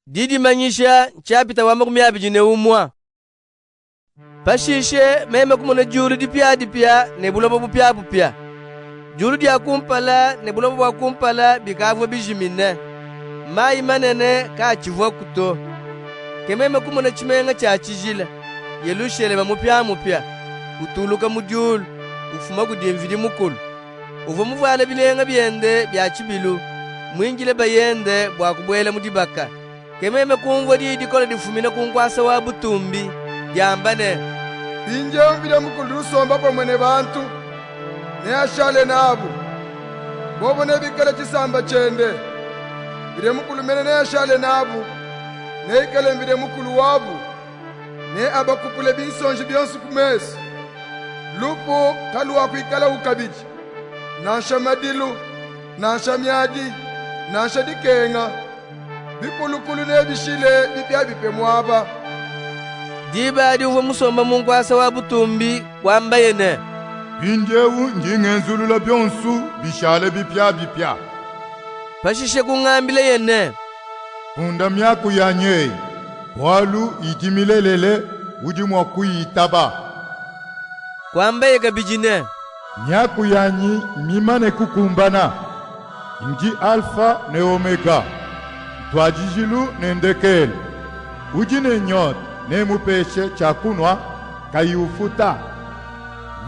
Didi manyisha chapita wa makumi abiri ne umwa. Pashishe meme kumona juru dipya ne bulobo bupya. Juru dia kumpala ne bulobo bwa kumpala bikavwa bijimine. Mai manene ka chivwa kuto. Kememe kumona chimenga cha chijila. Yelushele mupya. Utuluka mudyulu. Ufuma kudimvidi mukulu. Uva muvala bilenga byende bya chibilu. Mwingile bayende bwa kubwela mudibaka. Kememe kumvwa dikola difumina kunkwasa wa butumbi. Yambane. Inje mbile mukulu rusomba pomwene bantu. Ne ashale nabo. Bobo ne bikala chisamba chende. Bile mukulu mene ne ashale nabo. Ne ikale mbile mukulu wabu. Ne abakupule binsonji byonsu kumesi. Lupo kaluwa kuikala ukabiji. Nasha madilu, nasha myadi, nasha dikenga. Bikulukulu ne bishile bipya bipemwaba. Diba di uva musomba munkwasa wa butumbi wambayene. Binjewu njingenzulula byonsu bishale bipya. Pashishe kungambile yene. Punda myaku yanyei. Walu ijimilelele ujimwa kuyitaba. Kwambaye kabijine. Nyaku yanyi mimane kukumbana. Nji alfa ne omega. Twajijilu ne ndekele. Ujine nyot ne mupeshe chakunwa kayufuta.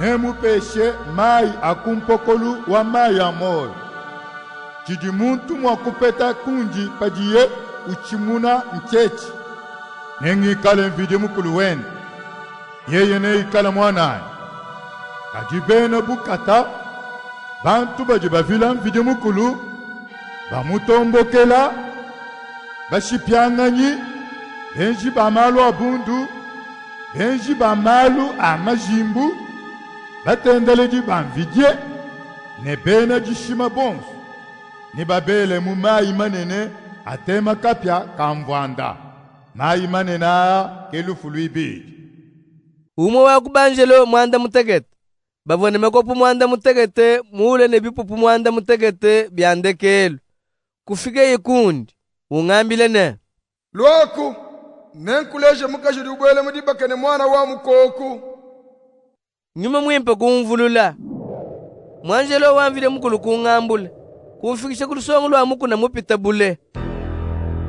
Ne mupeshe mai akumpokolu wa mai amoyo. Chidi muntu mwakupeta kunji pajiye uchimuna mchechi. Nengi kale mvide mukulu wende. Yeye ne ikala mwanaye. Kadibena bukata. Bantu baje bavila mvide mukulu. Bamutombokela. Bashipyanganyi. Benji bamalu abundu. Benji bamalu amajimbu. Batendeleji bamvidye. Ne bena jishima bonsu. Ni babele mu mai manene atema kapya kamvwanda. Mai manena kelufulu ibiji. Umo wa kubanjelo mwanda mutegete. Bavone mekopu mwanda mutegete, mule ne bipupu mwanda mutegete byandekelu. Kufike yekundi, ungambile ne. Lwaku, nenkuleje mukajudi ubwele mudibake ne mwana wa mukoku. Nyuma mwimpe kumvulula. Mwanjelo wamvile mukulu kungambule. Kumfikisha kulusongo lwa mukuna mupita bule.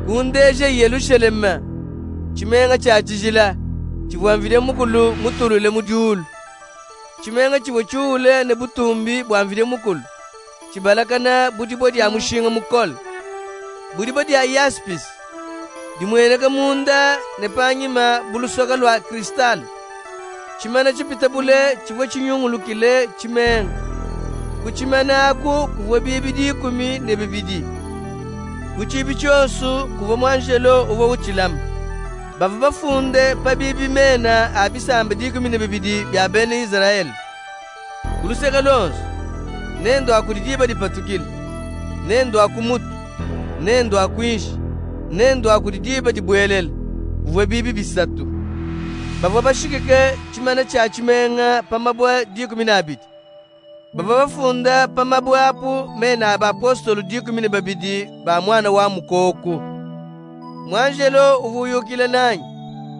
Kundeje Yerusalema. Chimenga cha chijila. Chivwamvile mukulu mutulule mudyulu. Chimenga chivochule ne butumbi bwamvile mukulu. Chibalakana butibodi ya mushinga mukole. Butibodi ya yaspis. Dimweneka munda ne panyima bulusoka lwa kristal. Chimana chipita bule chivo chinyungulukile chimenga. Kuchimana aku kuva bibidi 10 ne bibidi. Kuchibi chosu kuva mwanjelo uva uchilamu. Bava bafunde pa bibi mena abisamba 10 ne bibidi bya bene Israel. Kuluseka lonso. Nendo akudidiba dipatukile. Nendo akumutu. Nendo akuishi. Nendo akudidiba dibwelele. Uva bibi bisatu. Bava bashikeke chimana cha chimenga pamabwa 12. Baba bafunda pamabwapu mena abapostolo 12 ba mwana wa mukoku. Mwanjelo uvuyukile nanyi.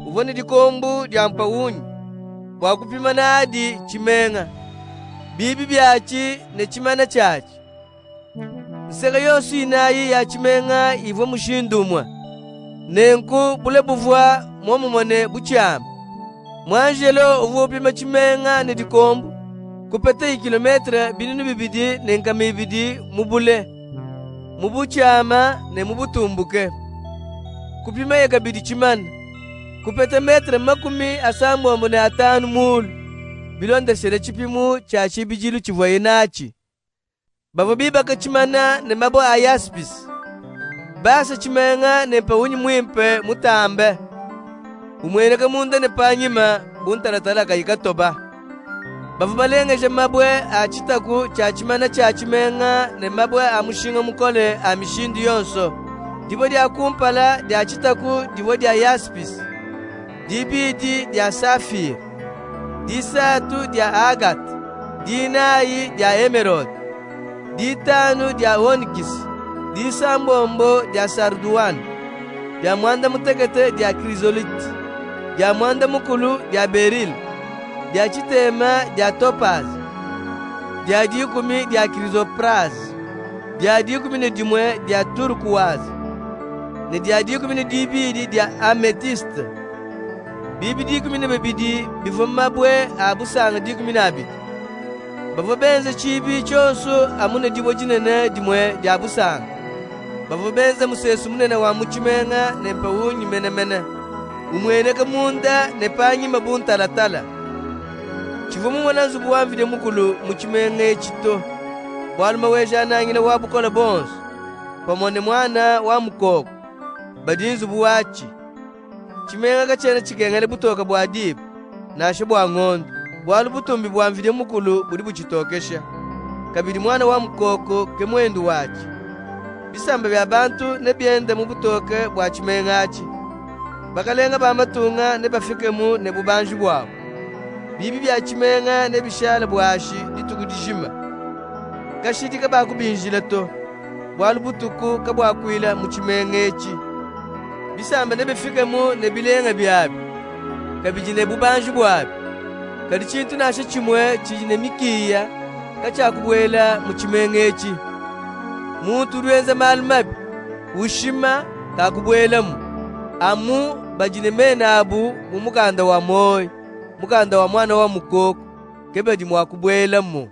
Uvoni dikombu dia mpawunyi. Wakupima nadi chimenga. Bibi byachi ne chimana chachi. Nsega yosu inayi ya chimenga ivo mushindumwa. Nenku bule buvwa mwamumone buchama. Mwanjelo uvupima chimenga ne dikombu. Kupete kilometre bininu bibidi nenkame ibidi mubule. Mubuchama ne mubutumbuke. Kupima yeka bidi chimana. Kupete metre makumi asambu amone atanu mulu. Bilonda shere chipimu cha chibijilu chivoye nachi. Bavo bibaka chimana ne mabo ayaspis. Basa chimenga ne pawunyi mwimpe mutambe. Umweneka munda ne panyima buntaratala kayikatoba. Bavu balengeje mabwe achitaku cha chimana cha chimenga ne mabwe amushinga mukole amishindu yonso. Dibo dia kumpala dia achitaku dibo dia yaspis. Dibidi dia safir. Disatu dia agat. Dinayi dia emerald. Ditanu dia onyx. Disambombo dia sarduan. dia mwanda mutekete dia krisolite, dia mwanda mukulu dia beril, dia chitema dia topaz, dia dikumi dia chrysopras, dia dikumi ne dimwe dia turquoise, ne dia dikumi ne dibidi dia amethyste, bibi dikumi ne bibidi bifomabwe abusanga dikumi na abidi. Bavo benze chibi chonso amune dibo jinene dimwe dia busanga. Bavo benze musesu munene wa muchimenga ne pawunyi menemene. Umwene kamunda ne panyi mabunta latala. Chivumu mwana nzubu wamvide mukulu muchimenge chito. Bwaluma weja nangine wabukola bons. Pamone mwana wa mukoko. Badinzu buwachi. Chimenga kachene chikengele butoka bwa dibu. Nashe bwa ngondo. Bwalu butumbi bwamvide mukulu buli buchitokesha. Kabili mwana wa mukoko ke mwendu wachi. Bisamba bya bantu ne byende mu butoke bwa chimengachi. Bakalenga ba matunga ne bafikemu ne bubanji bwabo. Bibi bya chimenga ne bishala bwashi litugudijima. Kashiti ka bakubinjila to. Bwalu butuku ka bwakwila mu chimengechi. Bisamba ne bifikemu ne bilenga byabi. Kabijine bubanji bwabo. Kadi chintu nashe chimwe chijine mikiya kachakubwela mu chimengechi. Muntu lwenza malumabi ushima kakubwelamu. Amu bajine menabu mumukanda wa moyo, mukanda wa mwana wa mukoko kebedi mwakubwelamu.